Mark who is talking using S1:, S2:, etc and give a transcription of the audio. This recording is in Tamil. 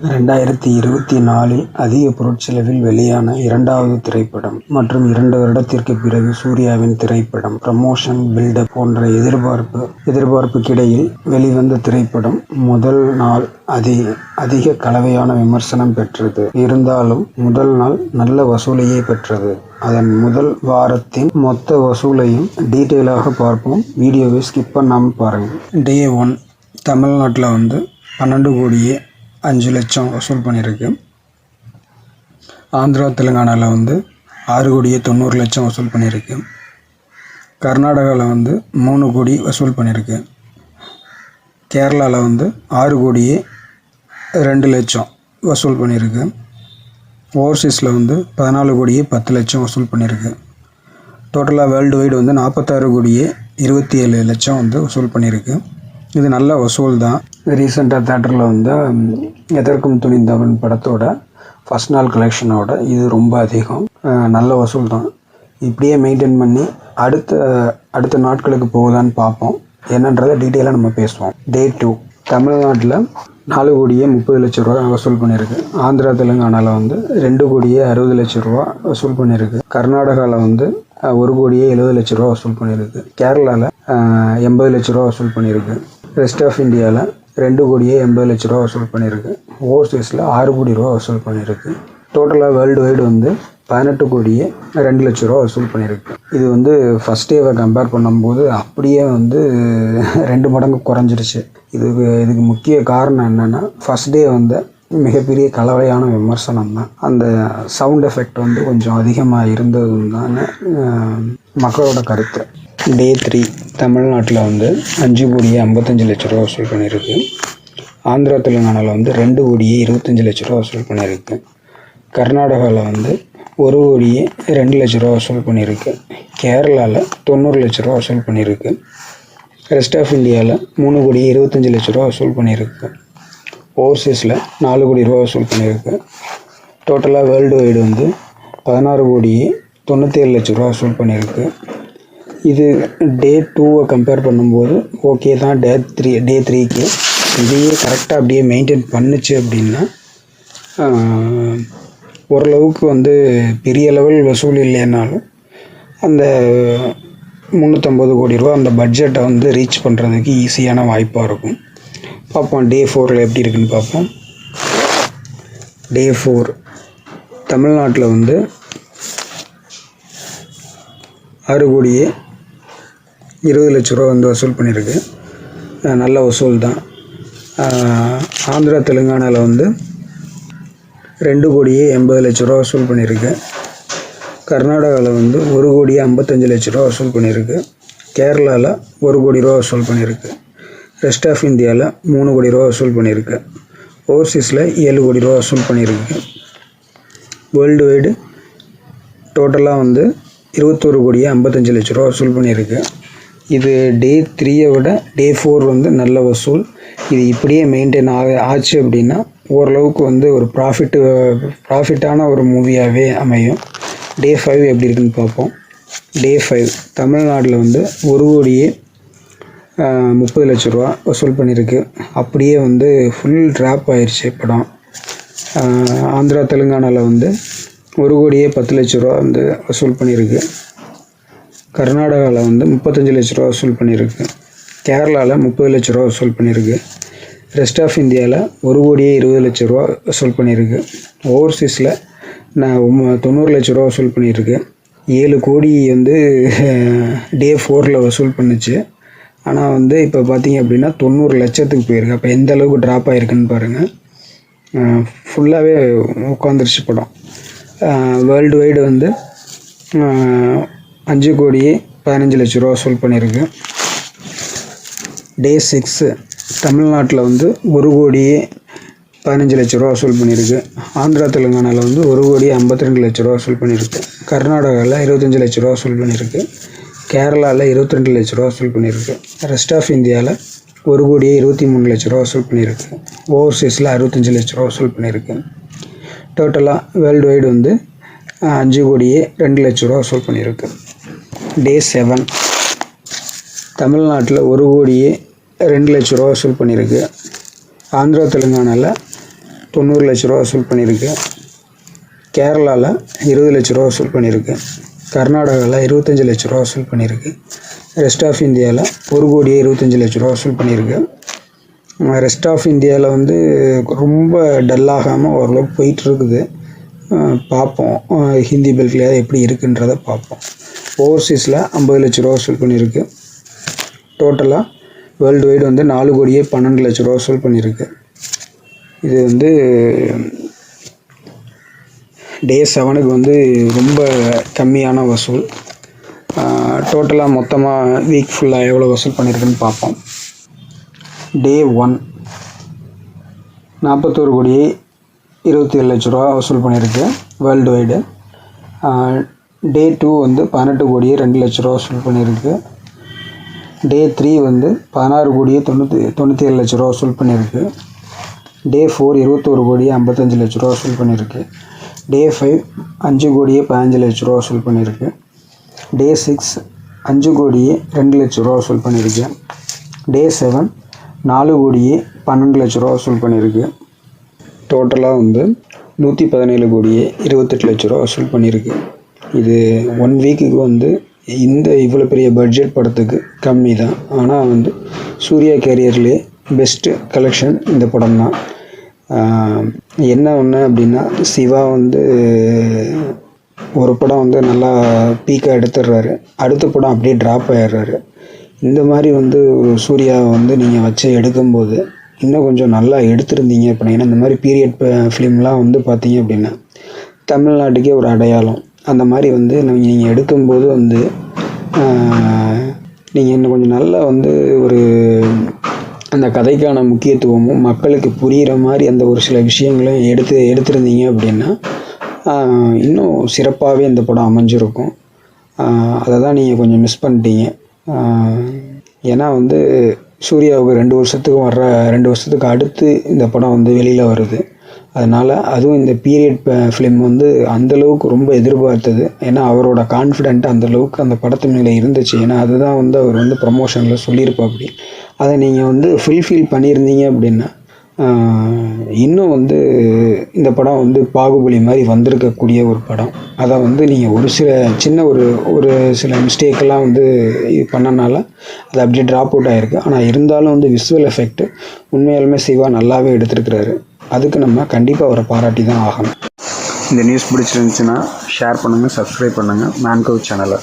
S1: 2024 அதிக பொருட்செலவில் வெளியான இரண்டாவது திரைப்படம் மற்றும் 2 வருடத்திற்கு பிறகு சூர்யாவின் திரைப்படம். ப்ரமோஷன், பில்டப் போன்ற எதிர்பார்ப்புக்கிடையில் வெளிவந்த திரைப்படம் முதல் நாள் அதிக கலவையான விமர்சனம் பெற்றது. இருந்தாலும் முதல் நாள் நல்ல வசூலையே பெற்றது. அதன் முதல் வாரத்தின் மொத்த வசூலையும் டீட்டெயிலாக பார்ப்போம். வீடியோவை ஸ்கிப் பண்ணாமல் பாருங்கள். Day 1 தமிழ்நாட்டில் 12,05,00,000 வசூல் பண்ணியிருக்கு. ஆந்திரா, தெலுங்கானாவில் 6,90,00,000 வசூல் பண்ணியிருக்கு. கர்நாடகாவில் 3 கோடி வசூல் பண்ணியிருக்கு. கேரளாவில் 6,02,00,000 வசூல் பண்ணியிருக்கு. ஓவர்சீஸில் 14,10,00,000 வசூல் பண்ணியிருக்கு. டோட்டலாக வேர்ல்டு வைடு 46,27,00,000 வசூல் பண்ணியிருக்கு. இது நல்ல வசூல் தான். ரீசெண்டாக தேட்டரில் எதற்கும் துணிந்தவன் படத்தோட ஃபஸ்ட் நாள் கலெக்ஷனோட இது ரொம்ப அதிகம். நல்ல வசூல் தான். இப்படியே மெயின்டைன் பண்ணி அடுத்த நாட்களுக்கு போகுதான்னு பார்ப்போம். என்னன்றதை டீட்டெயிலாக நம்ம பேசுவோம். Day 2 தமிழ்நாட்டில் 4,30,00,000 வசூல் பண்ணியிருக்கு. ஆந்திரா, தெலுங்கானாவில் 2,60,00,000 வசூல் பண்ணியிருக்கு. கர்நாடகாவில் 1,70,00,000 வசூல் பண்ணியிருக்கு. கேரளாவில் 80,00,000 வசூல் பண்ணியிருக்கு. ரெஸ்ட் ஆஃப் இந்தியாவில் 2,80,00,000 வசூல் பண்ணியிருக்கு. ஓவர்சீஸில் 6 கோடி ரூபா வசூல் பண்ணியிருக்கு. டோட்டலாக வேர்ல்டு வைடு 18,02,00,000 வசூல் பண்ணியிருக்கு. இது ஃபஸ்ட் டேவை கம்பேர் பண்ணும்போது அப்படியே 2 மடங்கு குறைஞ்சிருச்சு. இதுக்கு முக்கிய காரணம் என்னென்னா, ஃபஸ்ட் டே மிகப்பெரிய கலவையான விமர்சனம் தான். அந்த சவுண்ட் எஃபெக்ட் கொஞ்சம் அதிகமாக இருந்தது தான் மக்களோட கருத்து. Day 3 தமிழ்நாட்டில் 5,55,00,000 வசூல் பண்ணியிருக்கு. ஆந்திரா, தெலுங்கானாவில் 2,25,00,000 வசூல் பண்ணியிருக்கு. கர்நாடகாவில் 1,02,00,000 வசூல் பண்ணியிருக்கு. கேரளாவில் 90,00,000 வசூல் பண்ணியிருக்கு. ரெஸ்ட் ஆஃப் இந்தியாவில் 3,25,00,000 வசூல் பண்ணியிருக்கு. ஓவர்சீஸில் 4 கோடி ரூபா வசூல் பண்ணியிருக்கு. டோட்டலாக வேர்ல்டு வைடு 16,97,00,000 வசூல் பண்ணியிருக்கு. இது Day 2 கம்பேர் பண்ணும்போது ஓகே தான். Day 3க்கு இதையே கரெக்டாக அப்படியே மெயின்டைன் பண்ணுச்சு அப்படின்னா ஓரளவுக்கு பெரிய லெவல் வசூல் இல்லைன்னாலும் அந்த 350 கோடி ரூபா அந்த பட்ஜெட்டை ரீச் பண்ணுறதுக்கு ஈஸியான வாய்ப்பாக இருக்கும். பார்ப்போம் Day 4 எப்படி இருக்குன்னு பார்ப்போம். Day 4 தமிழ்நாட்டில் 6,20,00,000 வசூல் பண்ணியிருக்கு. நல்ல வசூல் தான். ஆந்திரா, தெலுங்கானாவில் 2,80,00,000 வசூல் பண்ணியிருக்கு. கர்நாடகாவில் 1,55,00,000 வசூல் பண்ணியிருக்கு. கேரளாவில் 1 கோடி ரூபா வசூல் பண்ணியிருக்கு. ரெஸ்ட் ஆஃப் இந்தியாவில் 3 கோடி ரூபா வசூல் பண்ணியிருக்கு. ஓவர்சீஸில் 7 கோடி ரூபா வசூல் பண்ணியிருக்கு. வேர்ல்டு வைடு டோட்டலாக 21,55,00,000 வசூல் பண்ணியிருக்கு. இது Day 3 விட Day 4 நல்ல வசூல். இது இப்படியே மெயின்டைன் ஆச்சு அப்படின்னா ஓரளவுக்கு ஒரு ப்ராஃபிட்டான ஒரு மூவியாகவே அமையும். Day 5 எப்படி இருக்குன்னு பார்ப்போம். Day 5 தமிழ்நாட்டில் 1,30,00,000 வசூல் பண்ணியிருக்கு. அப்படியே ஃபுல் ட்ராப் ஆயிடுச்சு படம். ஆந்திரா, தெலுங்கானாவில் 1,10,00,000 வசூல் பண்ணியிருக்கு. கர்நாடகாவில் 35,00,000 வசூல் பண்ணியிருக்கு. கேரளாவில் 30,00,000 வசூல் பண்ணியிருக்கு. ரெஸ்ட் ஆஃப் இந்தியாவில் 1,20,00,000 வசூல் பண்ணியிருக்கு. ஓவர்சீஸில் 90,00,000 வசூல் பண்ணியிருக்கு. 7 கோடி Day 4 வசூல் பண்ணுச்சு. ஆனால் இப்போ பார்த்தீங்க அப்படின்னா 90,00,000 போயிருக்கு. அப்போ எந்த அளவுக்கு ட்ராப் ஆகிருக்குன்னு பாருங்கள். ஃபுல்லாகவே உட்காந்துருச்சு படம். வேர்ல்டு வைடு 5,15,00,000 வசூல் பண்ணியிருக்கு. Day 6 தமிழ்நாட்டில் 1,15,00,000 வசூல் பண்ணியிருக்கு. ஆந்திரா, தெலுங்கானாவில் 1,52,00,000 வசூல் பண்ணியிருக்கு. கர்நாடகாவில் 25,00,000 வசூல் பண்ணியிருக்கு. கேரளாவில் 22,00,000 வசூல் பண்ணியிருக்கு. ரெஸ்ட் ஆஃப் இந்தியாவில் 1,23,00,000 வசூல் பண்ணியிருக்கு. ஓவர்சீஸில் 65,00,000 வசூல் பண்ணியிருக்கு. டோட்டலாக வேர்ல்டு வைடு 5,02,00,000 வசூல் பண்ணியிருக்கு. Day 7 தமிழ்நாட்டில் 1,02,00,000 வசூல் பண்ணியிருக்கு. ஆந்திரா தெலுங்கானாவில் 90 லட்ச ரூபா வசூல் பண்ணியிருக்கு. கேரளாவில் 20 லட்ச ரூபா வசூல் பண்ணியிருக்கு. கர்நாடகாவில் 25 லட்ச ரூபா வசூல் பண்ணியிருக்கு. ரெஸ்ட் ஆஃப் இந்தியாவில் 1,25 லட்ச ரூபா வசூல் பண்ணியிருக்கு. ரெஸ்ட் ஆஃப் இந்தியாவில் வந்து ரொம்ப டல்லாகாமல் ஓரளவுக்கு போயிட்டுருக்குது. பார்ப்போம் ஹிந்தி பெல்ட்டில் எப்படி இருக்குன்றதை பார்ப்போம். ஓவர்சீஸில் 50 லட்ச ரூபா வசூல் பண்ணியிருக்கு. டோட்டலாக வேர்ல்டு வைடு வந்து 4,12 லட்ச ரூபா வசூல் பண்ணியிருக்கு. இது வந்து டே 7க்கு வந்து ரொம்ப கம்மியான வசூல். டோட்டலாக மொத்தமாக வீக் ஃபுல்லாக எவ்வளோ வசூல் பண்ணியிருக்குன்னு பார்ப்போம். டே 1 41,27 லட்ச ரூபா வசூல் பண்ணியிருக்கு வேர்ல்டு வைடு. டே 2 வந்து 18,02 லட்ச ரூபா வசூல் பண்ணியிருக்கு. டே 3 வந்து 16,97 லட்ச ரூபா வசூல் பண்ணியிருக்கு. டே 4 21,55 லட்ச ரூபா வசூல் பண்ணியிருக்கு. டே 5 5,15 லட்ச ரூபா வசூல் பண்ணியிருக்கு. டே 6 5,02 லட்ச ரூபா வசூல் பண்ணியிருக்கு. டே 7 4,12 லட்ச ரூபா வசூல் பண்ணியிருக்கு. டோட்டலாக வந்து 117,28 லட்ச ரூபா வசூல் பண்ணியிருக்கு. இது 1 வீக்குக்கு வந்து இவ்வளோ பெரிய பட்ஜெட் படத்துக்கு கம்மி தான். ஆனால் வந்து சூர்யா கேரியர்லேயே பெஸ்ட்டு கலெக்ஷன் இந்த படம் தான். என்ன ஒன்று அப்படின்னா, சிவா வந்து ஒரு படம் வந்து நல்லா பீக்காக எடுத்துடுறாரு, அடுத்த படம் அப்படியே ட்ராப் ஆகிடுறாரு. இந்த மாதிரி வந்து சூர்யாவை வந்து நீங்கள் வச்சு எடுக்கும்போது இன்னும் கொஞ்சம் நல்லா எடுத்திருந்தீங்க அப்படின்னா, இந்த மாதிரி பீரியட் ஃபிலிம்லாம் வந்து பார்த்தீங்க அப்படின்னா தமிழ்நாட்டுக்கே ஒரு அடையாளம். அந்த மாதிரி வந்து நீங்கள் எடுக்கும்போது வந்து நீங்கள் இன்னும் கொஞ்சம் நல்லா வந்து ஒரு அந்த கதைக்கான முக்கியத்துவமும் மக்களுக்கு புரிகிற மாதிரி அந்த ஒரு சில விஷயங்களையும் எடுத்திருந்தீங்க அப்படின்னா இன்னும் சிறப்பாகவே இந்த படம் அமைஞ்சிருக்கும். அதை தான் நீங்கள் கொஞ்சம் மிஸ் பண்ணிட்டீங்க. ஏன்னா வந்து சூர்யாவுக்கு 2 வருஷத்துக்கு அடுத்து இந்த படம் வந்து வெளியில் வருது. அதனால் அதுவும் இந்த பீரியட் ஃபிலிம் வந்து அந்தளவுக்கு ரொம்ப எதிர்பார்த்தது. ஏன்னா அவரோட கான்ஃபிடென்ட் அந்தளவுக்கு அந்த படத்து மேலே இருந்துச்சு. ஏன்னா அதுதான் வந்து அவர் வந்து ப்ரமோஷனில் சொல்லியிருப்பாப்படி. அதை நீங்கள் வந்து ஃபுல்ஃபில் பண்ணியிருந்தீங்க அப்படின்னா இன்னும் வந்து இந்த படம் வந்து பாகுபலி மாதிரி வந்திருக்கக்கூடிய ஒரு படம். அதை வந்து நீங்கள் ஒரு சில மிஸ்டேக்கெல்லாம் வந்து இது பண்ணனால அது அப்படியே ட்ராப் அவுட் ஆகிருக்கு. ஆனால் இருந்தாலும் வந்து விஷுவல் எஃபெக்ட் உண்மையாலுமே சிவா நல்லாவே எடுத்துருக்கிறாரு. அதுக்கு நம்ம கண்டிப்பாக அவரை பாராட்டி தான் ஆகணும். இந்த நியூஸ் பிடிச்சிருந்துச்சுன்னா ஷேர் பண்ணுங்கள், சப்ஸ்கிரைப் பண்ணுங்கள் மேன்கவ் சேனலை.